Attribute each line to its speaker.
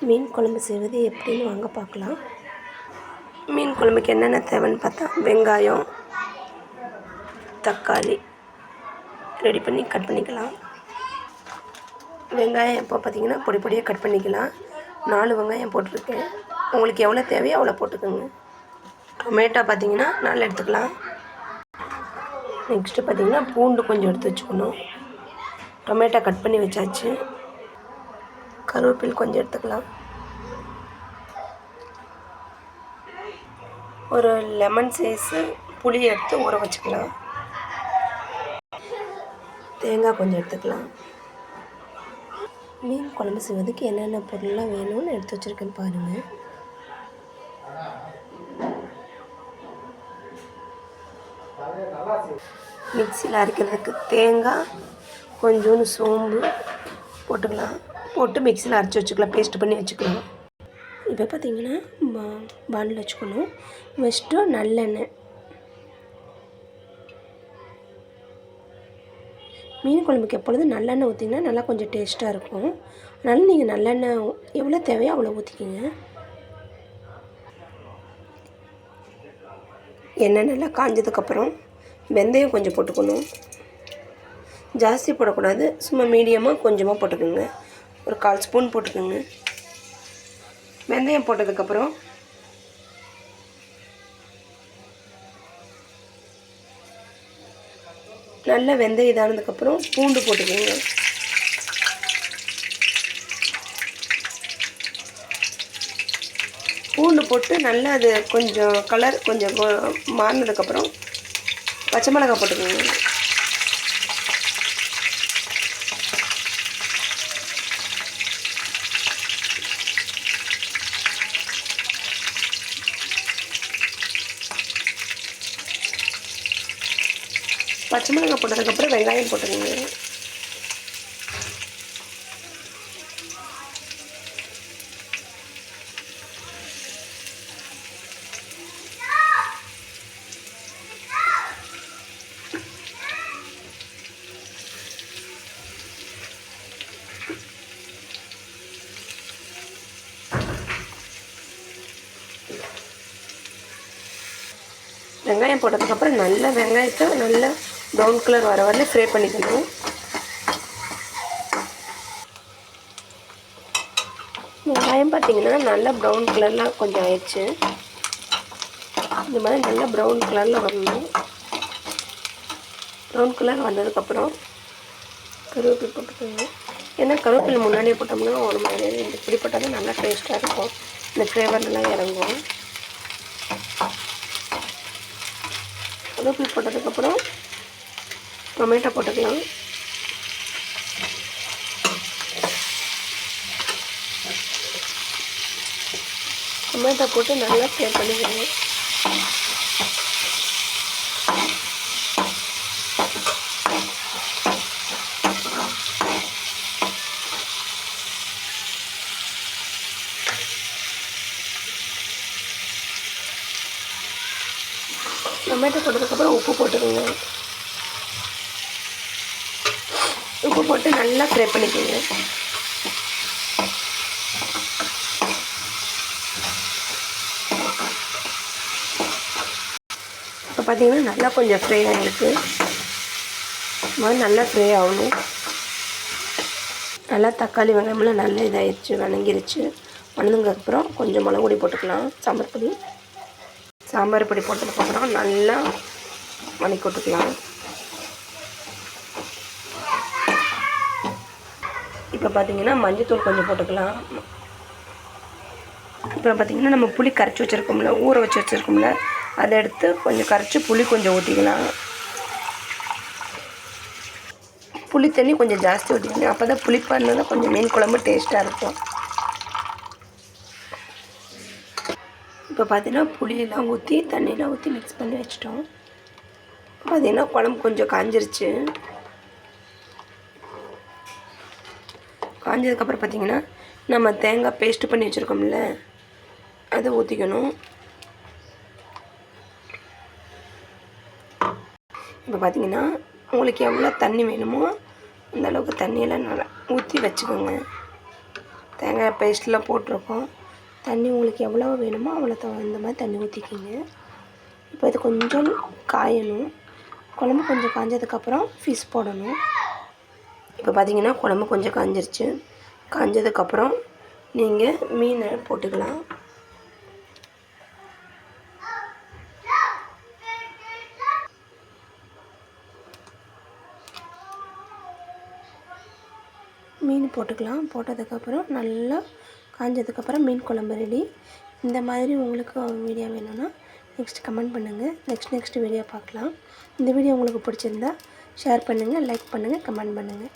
Speaker 1: மீன் குழம்பு செய்வது எப்படின்னு வாங்க பார்க்கலாம். மீன் குழம்புக்கு என்னென்ன தேவைன்னு பார்த்தா, வெங்காயம், தக்காளி ரெடி பண்ணி கட் பண்ணிக்கலாம். வெங்காயம் இப்போ பார்த்திங்கன்னா பொடி பொடியாக கட் பண்ணிக்கலாம். 4 வெங்காயம் போட்டிருக்கேன். உங்களுக்கு எவ்வளோ தேவையோ அவ்வளோ போட்டுக்கோங்க. டொமேட்டோ பார்த்திங்கன்னா 4 எடுத்துக்கலாம். நெக்ஸ்ட்டு பார்த்திங்கன்னா பூண்டு கொஞ்சம் எடுத்து வச்சுக்கணும். டொமேட்டோ கட் பண்ணி வச்சாச்சு. கருவேப்பில் கொஞ்சம் எடுத்துக்கலாம். ஒரு லெமன் சைஸு புளி எடுத்து ஊற வச்சுக்கலாம். தேங்காய் கொஞ்சம் எடுத்துக்கலாம். மீன் குழம்பு செய்வதுக்கு என்னென்ன பொருள்லாம் வேணும்னு எடுத்து வச்சுருக்கேன்னு பாருங்கள். மிக்சியில் அரைக்கிறதுக்கு தேங்காய், கொஞ்சோண்டு சோம்பு போட்டுக்கலாம். போட்டு மிக்சியில் அரைச்சி வச்சுக்கலாம், பேஸ்ட் பண்ணி வச்சுக்கலாம். இப்போ பார்த்திங்கன்னா பாண்டில் வச்சுக்கணும். வச்சுட்டு நல்லெண்ணெய், மீன் குழம்புக்கு எப்பொழுதும் நல்லெண்ணெய் ஊற்றிங்கன்னா நல்லா கொஞ்சம் டேஸ்ட்டாக இருக்கும். அதனால் நீங்கள் நல்லெண்ணெய் எவ்வளோ தேவையோ அவ்வளோ ஊற்றிக்கிங்க. எண்ணெய் நல்லா காஞ்சதுக்கப்புறம் வெந்தயம் கொஞ்சம் போட்டுக்கணும். ஜாஸ்தி போடக்கூடாது, சும்மா மீடியமாக கொஞ்சமாக போட்டுக்கோங்க. ஒரு 1/4 ஸ்பூன் போட்டுக்கோங்க. வெந்தயம் போட்டதுக்கப்புறம் நல்லா வெந்தயம் இதானதுக்கப்புறம் பூண்டு போட்டுக்கோங்க. பூண்டு போட்டு நல்லா அது கொஞ்சம் கலர் கொஞ்சம் மாறினதுக்கப்புறம் பச்சை மிளகாய் போட்டுக்கோங்க. பச்சை மிளகாய் போட்டதுக்கப்புறம் வெங்காயம் போட்டுக்கோங்க. வெங்காயம் போட்டதுக்கப்புறம் நல்லா வெங்காயத்தை நல்லா ப்ரௌன் கலர் வர வரல ஃப்ரை பண்ணிக்கணும். வெங்காயம் பார்த்திங்கன்னா நல்லா ப்ரௌன் கலரில் கொஞ்சம் ஆயிடுச்சு. இந்த மாதிரி நல்லா ப்ரௌன் கலரில் வரணும். ப்ரௌன் கலர் வந்ததுக்கப்புறம் கருவேப்பிலை போட்டுக்கோங்க. ஏன்னா கருவேப்பிலை முன்னாடியே போட்டோம்னா ஒரு மாதிரி இப்படி போட்டால் தான் நல்லா டேஸ்ட்டாக இருக்கும். இந்த ஃப்ளேவர் நல்லா இறங்கும். கருவேப்பிலை போட்டதுக்கப்புறம் டொமேட்டோ போட்டுக்கலாம். டொமேட்டோ போட்டு நல்லா ஃப்ரை பண்ணிக்கணும். டொமேட்டோ போட்டதுக்கப்புறம் உப்பு போட்டுக்கோங்க. உப்பு போட்டு நல்லா ஃப்ரை பண்ணிக்கோங்க. இப்போ பார்த்தீங்கன்னா நல்லா கொஞ்சம் ஃப்ரை ஆகிருக்கு. நல்லா ஃப்ரை ஆகணும். நல்லா தக்காளி வெங்காயமெல்லாம் நல்லா இதாகிடுச்சு, வணங்கிருச்சு. வணங்குனதுக்கப்புறம் கொஞ்சம் மிளகு பொடி போட்டுக்கலாம். சாம்பார் பொடி போட்டதுக்கப்புறம் நல்லா வணக்கி விட்டுக்கலாம். இப்போ பார்த்திங்கன்னா மஞ்சத்தூள் கொஞ்சம் போட்டுக்கலாம். இப்போ பார்த்திங்கன்னா நம்ம புளி கரைச்சி வச்சுருக்கோம்ல, ஊற வச்சு வச்சுருக்கோம்ல, அதை எடுத்து கொஞ்சம் கரைச்சி புளி கொஞ்சம் ஊற்றிக்கலாம். புளி தண்ணி கொஞ்சம் ஜாஸ்தி ஊற்றிக்கணும். அப்போ தான் புளிப்பாக இருந்தால் தான் கொஞ்சம் மீன் குழம்பு டேஸ்ட்டாக இருக்கும். இப்போ பார்த்திங்கன்னா புளியெல்லாம் ஊற்றி தண்ணியெலாம் ஊற்றி மிக்ஸ் பண்ணி வச்சிட்டோம். பார்த்திங்கன்னா குழம்பு கொஞ்சம் காஞ்சிருச்சு. காஞ்சதுக்கப்புறம் பார்த்திங்கன்னா நம்ம தேங்காய் பேஸ்ட்டு பண்ணி வச்சுருக்கோம்ல, அதை ஊற்றிக்கணும். இப்போ பார்த்திங்கன்னா உங்களுக்கு எவ்வளோ தண்ணி வேணுமோ அந்த அளவுக்கு தண்ணியெல்லாம் நல்லா ஊற்றி வச்சுக்கோங்க. தேங்காய் பேஸ்ட்லாம் போட்டிருக்கோம். தண்ணி உங்களுக்கு எவ்வளோ வேணுமோ அவ்வளோ இந்த மாதிரி தண்ணி ஊற்றிக்கிங்க. இப்போ இது கொஞ்சம் காயணும். குழம்பு கொஞ்சம் காஞ்சதுக்கப்புறம் ஃபிஷ் போடணும். இப்போ பார்த்திங்கன்னா குழம்பு கொஞ்சம் காஞ்சிருச்சு. காஞ்சதுக்கப்புறம் நீங்கள் மீனை போட்டுக்கலாம். மீன் போட்டுக்கலாம். போட்டதுக்கப்புறம் நல்லா காஞ்சதுக்கப்புறம் மீன் குழம்பு ரெடி. இந்த மாதிரி உங்களுக்கு வீடியோ வேணும்னா நெக்ஸ்ட் கமெண்ட் பண்ணுங்கள். நெக்ஸ்ட் வீடியோ பார்க்கலாம். இந்த வீடியோ உங்களுக்கு பிடிச்சிருந்தா ஷேர் பண்ணுங்கள், லைக் பண்ணுங்கள், கமெண்ட் பண்ணுங்கள்.